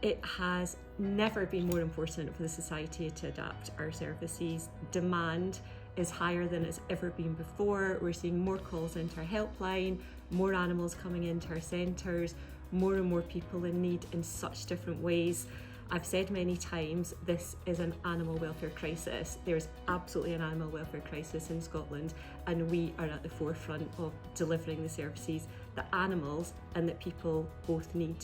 It has never been more important for the society to adapt our services. Demand is higher than it's ever been before. We're seeing more calls into our helpline, more animals coming into our centres, more and more people in need in such different ways. I've said many times, this is an animal welfare crisis. There's absolutely an animal welfare crisis in Scotland, and we are at the forefront of delivering the services that animals and that people both need.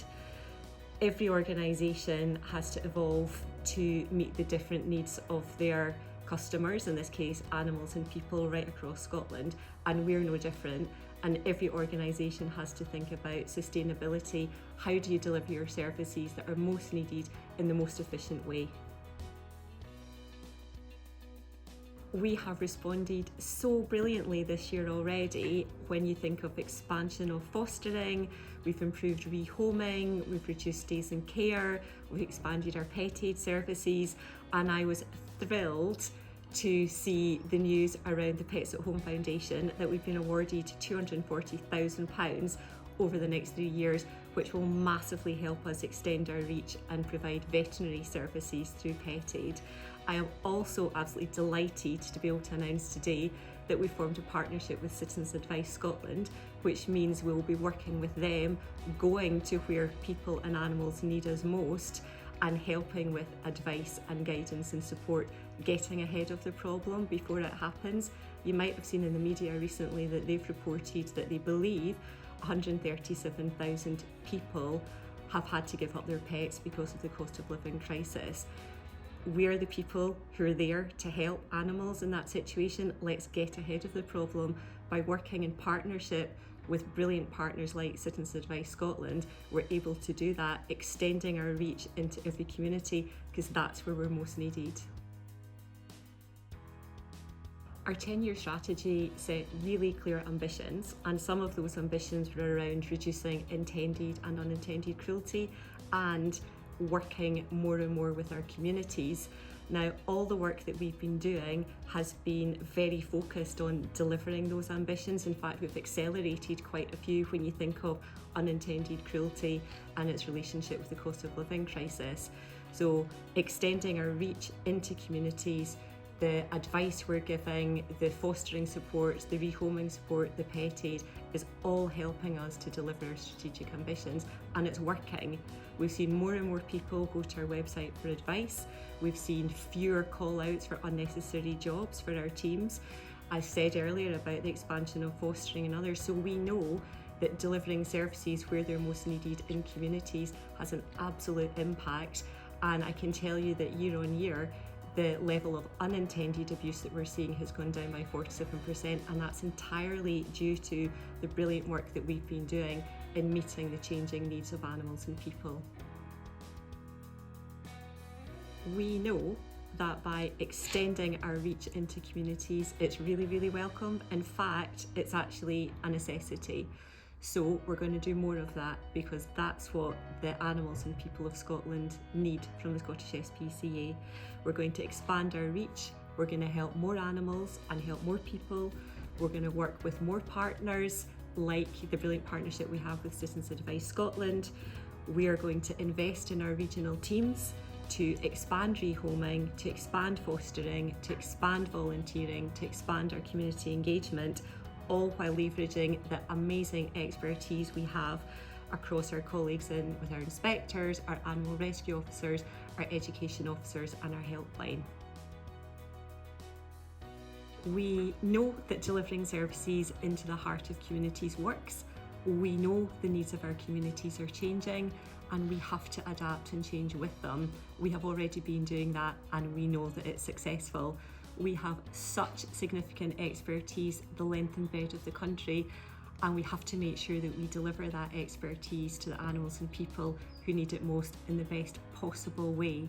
Every organisation has to evolve to meet the different needs of their customers, in this case animals and people right across Scotland, and we're no different. And every organisation has to think about sustainability. How do you deliver your services that are most needed in the most efficient way? We have responded so brilliantly this year already. When you think of expansion of fostering, we've improved rehoming, we've reduced days in care, we've expanded our pet aid services, and I was thrilled to see the news around the Pets at Home Foundation that we've been awarded £240,000 over the next 3 years, which will massively help us extend our reach and provide veterinary services through pet aid. I am also absolutely delighted to be able to announce today that we formed a partnership with Citizens Advice Scotland, which means we'll be working with them, going to where people and animals need us most, and helping with advice and guidance and support, getting ahead of the problem before it happens. You might have seen in the media recently that they've reported that they believe 137,000 people have had to give up their pets because of the cost of living crisis. We're the people who are there to help animals in that situation. Let's get ahead of the problem by working in partnership with brilliant partners like Citizens Advice Scotland. We're able to do that, extending our reach into every community, because that's where we're most needed. Our 10-year strategy set really clear ambitions, and some of those ambitions were around reducing intended and unintended cruelty and working more and more with our communities. Now, all the work that we've been doing has been very focused on delivering those ambitions. In fact, we've accelerated quite a few when you think of unintended cruelty and its relationship with the cost of living crisis. So extending our reach into communities, the advice we're giving, the fostering support, the rehoming support, the pet aid is all helping us to deliver our strategic ambitions, and it's working. We've seen more and more people go to our website for advice. We've seen fewer call-outs for unnecessary jobs for our teams. I said earlier about the expansion of fostering and others, so we know that delivering services where they're most needed in communities has an absolute impact, and I can tell you that year on year the level of unintended abuse that we're seeing has gone down by 47%, and that's entirely due to the brilliant work that we've been doing in meeting the changing needs of animals and people. We know that by extending our reach into communities, it's really, really welcome. In fact, it's actually a necessity. So we're going to do more of that, because that's what the animals and people of Scotland need from the Scottish SPCA. We're going to expand our reach, we're going to help more animals and help more people. We're going to work with more partners, like the brilliant partnership we have with Citizens Advice Scotland. We are going to invest in our regional teams to expand rehoming, to expand fostering, to expand volunteering, to expand our community engagement, all while leveraging the amazing expertise we have across our colleagues with our inspectors, our animal rescue officers, our education officers and our helpline. We know that delivering services into the heart of communities works. We know the needs of our communities are changing, and we have to adapt and change with them. We have already been doing that, and we know that it's successful. We have such significant expertise the length and breadth of the country, and we have to make sure that we deliver that expertise to the animals and people who need it most in the best possible way.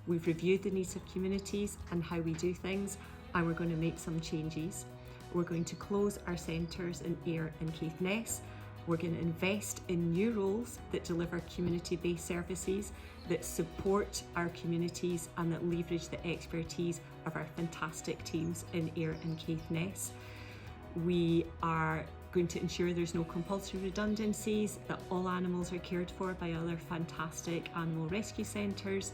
We've reviewed the needs of communities and how we do things, and we're going to make some changes. We're going to close our centres in Ayr and Caithness. We're going to invest in new roles that deliver community-based services, that support our communities and that leverage the expertise of our fantastic teams in Ayr and Caithness. We are going to ensure there's no compulsory redundancies, that all animals are cared for by other fantastic animal rescue centres.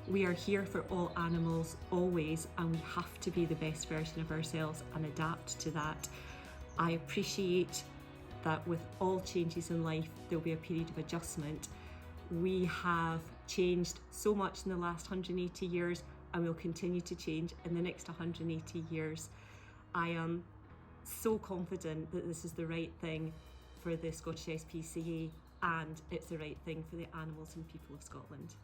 We are here for all animals always, and we have to be the best version of ourselves and adapt to that. I appreciate that with all changes in life, there'll be a period of adjustment. We have changed so much in the last 180 years, and will continue to change in the next 180 years. I am so confident that this is the right thing for the Scottish SPCA, and it's the right thing for the animals and people of Scotland.